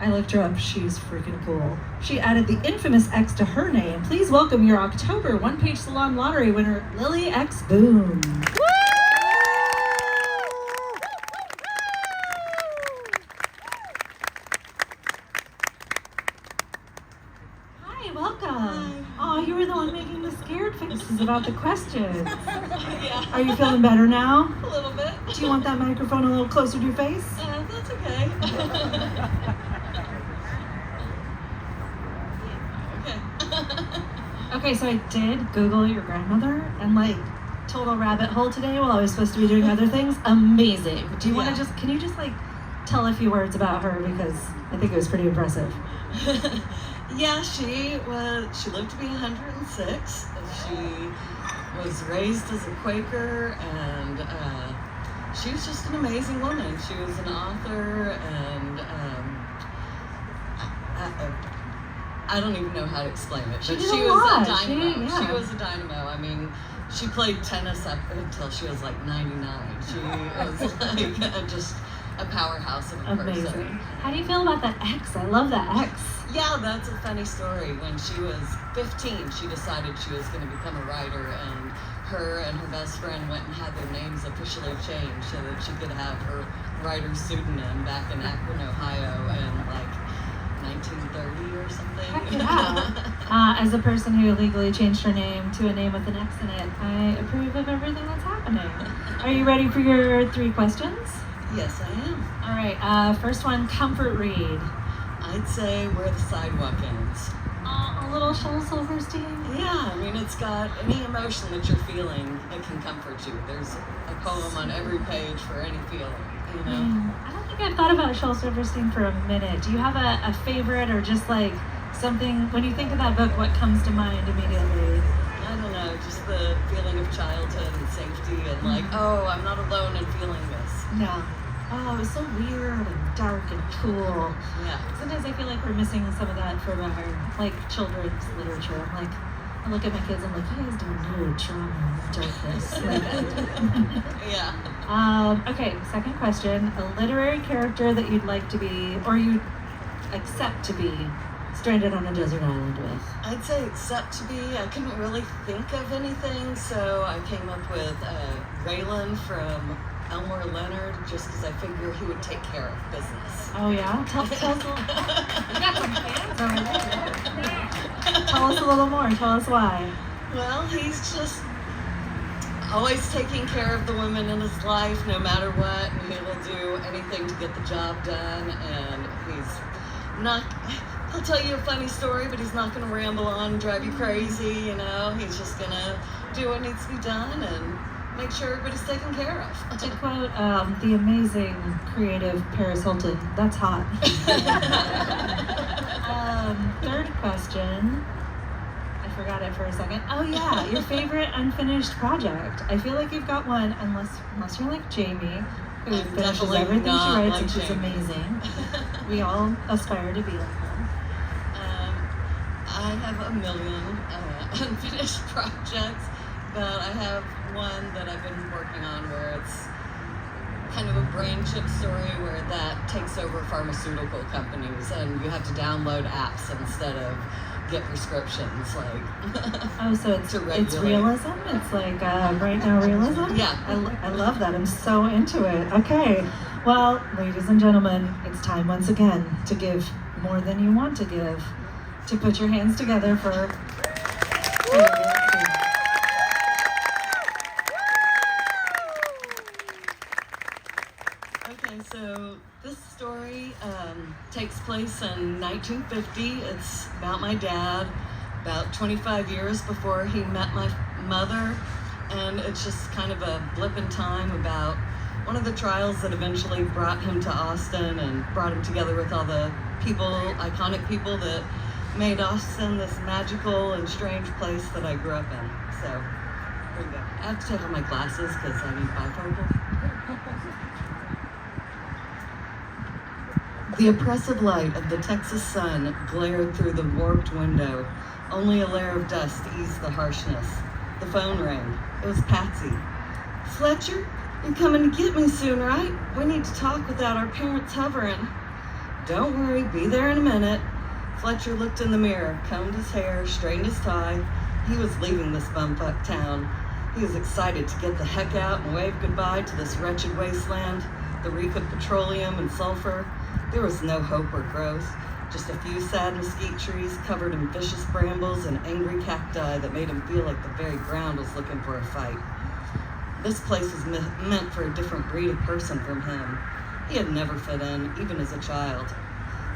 I looked her up. She's freaking cool. She added the infamous X to her name. Please welcome your October One Page Salon lottery winner, Lily X Boone. Hi, welcome. Hi. Oh, you were the one making the scared faces about the questions. Yeah. Are you feeling better now? A little bit. Do you want that microphone a little closer to your face? That's okay. Okay, so I did Google your grandmother and total rabbit hole today while I was supposed to be doing other things. Amazing. Do you want to can you just tell a few words about her, because I think it was pretty impressive. Yeah, she lived to be 106. She was raised as a Quaker, and she was just an amazing woman. She was an author, and I don't even know how to explain it, but she was a dynamo. She was a dynamo. I mean, she played tennis up until she was 99. She was just a powerhouse of a person. How do you feel about that X? I love that X. Yeah, that's a funny story. When she was 15, she decided she was going to become a writer, and her best friend went and had their names officially changed so that she could have her writer's pseudonym back in Akron, Ohio in 1930 or something. Heck yeah. As a person who illegally changed her name to a name with an X in it, I approve of everything that's happening. Are you ready for your 3 questions? Yes, I am. All right, first one, comfort read. I'd say Where the Sidewalk Ends. A little Shel Silverstein? Yeah, I mean, it's got any emotion that you're feeling, it can comfort you. There's a poem on every page for any feeling, you know? I don't think I've thought about Shel Silverstein for a minute. Do you have a favorite, or just something, when you think of that book, what comes to mind immediately? I don't know, just the feeling of childhood and safety and oh, I'm not alone in feeling this. Yeah. Oh, it was so weird and dark and cool. Yeah. Sometimes I feel like we're missing some of that from our children's literature. I look at my kids, I'm like, you guys don't know trauma and darkness. Yeah. Okay, second question. A literary character that you'd like to be, or you'd accept to be, stranded on a desert island with? I'd say accept to be. I couldn't really think of anything, so I came up with Raylan from Elmore Leonard, just because I figure he would take care of business. Oh yeah? Tell us a little. You got some fans over there. Tell us a little more. Tell us why. Well, he's just always taking care of the women in his life, no matter what, and he will do anything to get the job done, and he's not... He'll tell you a funny story, but he's not going to ramble on and drive you crazy, you know? He's just going to do what needs to be done and make sure everybody's taken care of. To quote the amazing, creative Paris Hilton, that's hot. Third question. I forgot it for a second. Oh yeah, your favorite unfinished project. I feel like you've got one, unless you're like Jamie, who finishes everything she writes, and she's amazing. We all aspire to be like her. I have a million unfinished projects, but I have one that I've been working on where it's kind of a brain chip story where that takes over pharmaceutical companies and you have to download apps instead of get prescriptions. Oh, so it's realism? It's right now realism? Yeah. I love that. I'm so into it. Okay. Well, ladies and gentlemen, it's time once again to give more than you want to give. To put your hands together for... Okay, so this story takes place in 1950. It's about my dad, about 25 years before he met my mother, and it's just kind of a blip in time about one of the trials that eventually brought him to Austin and brought him together with all the people, iconic people that made Austin this magical and strange place that I grew up in. So, here we go. I have to take off my glasses because I need bifocals. The oppressive light of the Texas sun glared through the warped window. Only a layer of dust eased the harshness. The phone rang. It was Patsy. Fletcher, you're coming to get me soon, right? We need to talk without our parents hovering. "Don't worry, be there in a minute." Fletcher looked in the mirror, combed his hair, straightened his tie. He was leaving this bumfuck town. He was excited to get the heck out and wave goodbye to this wretched wasteland, the reek of petroleum and sulfur. There was no hope or growth, just a few sad mesquite trees covered in vicious brambles and angry cacti that made him feel like the very ground was looking for a fight. This place was meant for a different breed of person from him. He had never fit in, even as a child.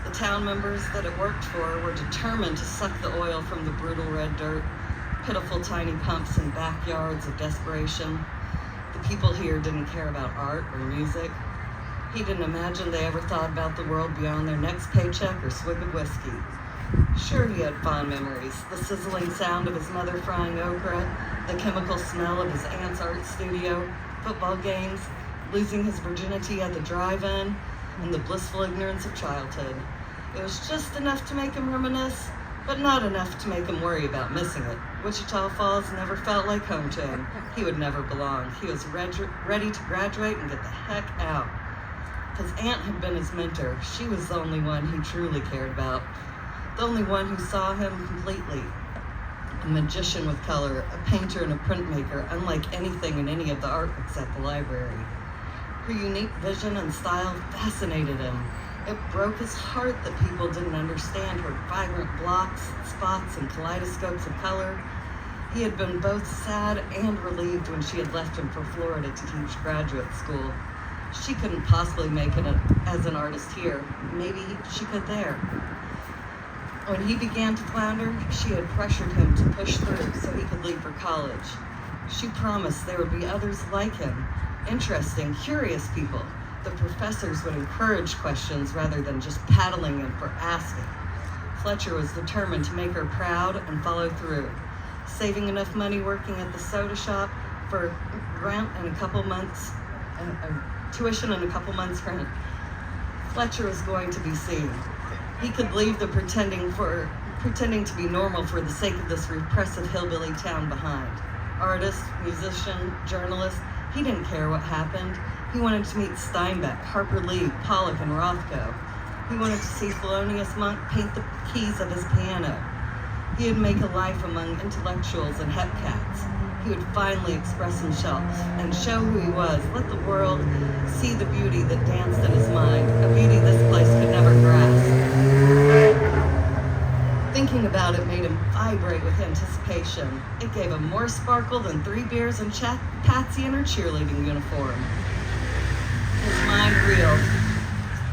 The town members that it worked for were determined to suck the oil from the brutal red dirt, pitiful tiny pumps and backyards of desperation. The people here didn't care about art or music. He didn't imagine they ever thought about the world beyond their next paycheck or swig of whiskey. Sure, he had fond memories, the sizzling sound of his mother frying okra, the chemical smell of his aunt's art studio, football games, losing his virginity at the drive-in, and the blissful ignorance of childhood. It was just enough to make him reminisce, but not enough to make him worry about missing it. Wichita Falls never felt like home to him. He would never belong. He was ready to graduate and get the heck out. His aunt had been his mentor. She was the only one he truly cared about, the only one who saw him completely. A magician with color, a painter and a printmaker, unlike anything in any of the art books at the library. Her unique vision and style fascinated him. It broke his heart that people didn't understand her vibrant blocks, spots, and kaleidoscopes of color. He had been both sad and relieved when she had left him for Florida to teach graduate school. She couldn't possibly make it as an artist here. Maybe she could there. When he began to flounder, she had pressured him to push through so he could leave for college. She promised there would be others like him, interesting, curious people. The professors would encourage questions rather than just paddling him for asking. Fletcher was determined to make her proud and follow through, saving enough money working at the soda shop for rent and a couple months, tuition and a couple months rent. Fletcher was going to be seen. He could leave the pretending to be normal for the sake of this repressive hillbilly town behind. Artist, musician, journalist, he didn't care what happened. He wanted to meet Steinbeck, Harper Lee, Pollock, and Rothko. He wanted to see Thelonious Monk paint the keys of his piano. He'd make a life among intellectuals and hepcats. He would finally express himself and show who he was, let the world see the beauty that danced in his mind, a beauty this place could never grasp. Thinking about it made him vibrate with anticipation. It gave him more sparkle than 3 beers and Patsy in her cheerleading uniform. His mind reeled,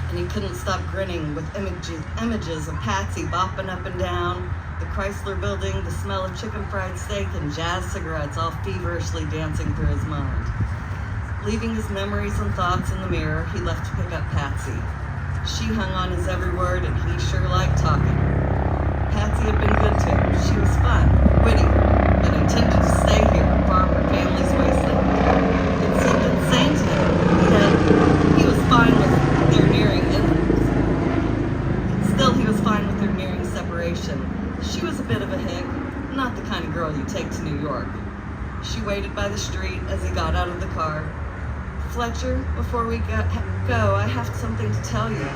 and he couldn't stop grinning with images of Patsy bopping up and down, the Chrysler Building, the smell of chicken fried steak, and jazz cigarettes all feverishly dancing through his mind. Leaving his memories and thoughts in the mirror, he left to pick up Patsy. She hung on his every word, and he sure liked talking. Patsy had been good to him. She was fun, witty, and intended to stay here and farm her family's wasteland. It seemed insane to him. He was fine with their nearing Still, he was fine with their nearing separation. She was a bit of a hick, not the kind of girl you take to New York. She waited by the street as he got out of the car. "Fletcher, before we go, I have something to tell you."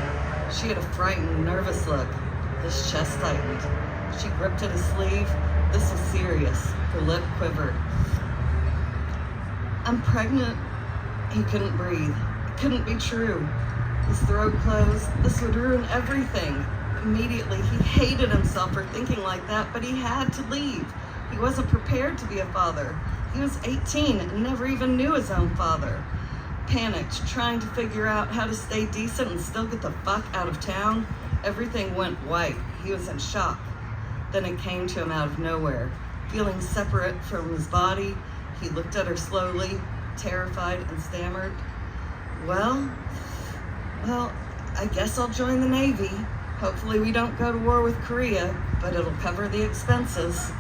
She had a frightened, nervous look. His chest tightened. She gripped at his sleeve. This was serious. Her lip quivered. "I'm pregnant." He couldn't breathe. It couldn't be true. His throat closed. This would ruin everything. Immediately, he hated himself for thinking like that, but he had to leave. He wasn't prepared to be a father. He was 18 and never even knew his own father. Panicked, trying to figure out how to stay decent and still get the fuck out of town. Everything went white. He was in shock. Then it came to him out of nowhere. Feeling separate from his body, he looked at her slowly, terrified, and stammered, Well, I guess I'll join the Navy. Hopefully we don't go to war with Korea, but it'll cover the expenses."